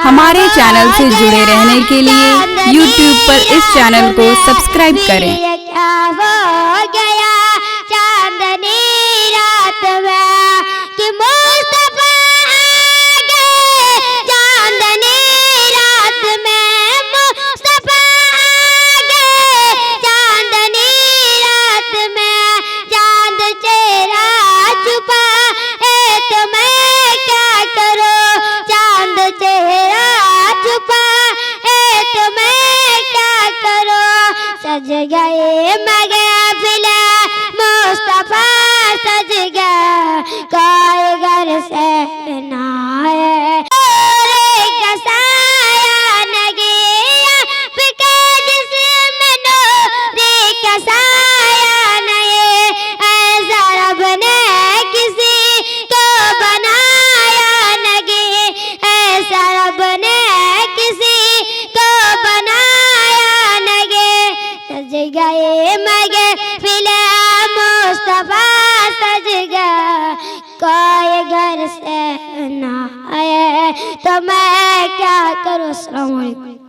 हमारे चैनल से जुड़े रहने के लिए YouTube पर इस चैनल को सब्सक्राइब करें। क्या हो गया चांदनी रात में कि मुस्तफा आ गए, चांदनी रात में मुस्तफा आ गए, चांदनी रात में चांद चेहरा छुपा है तो मैं क्या करूं, चांद चेहरा छुपा है तो मैं क्या करूं। सज गए महफिल मुस्तफा सज गया, कोई घर से ना आए का साया न गया, फिका जिस्म नूरी का साया नहीं, ऐसा रब ने किसी को बनाया नहीं, ऐसा रब ने किसी को बनाया नहीं। सज गए महफिल मुस्तफा सज गया, कोई घर से ना आए तो मैं क्या करूं। अस्सलाम वालेकुम।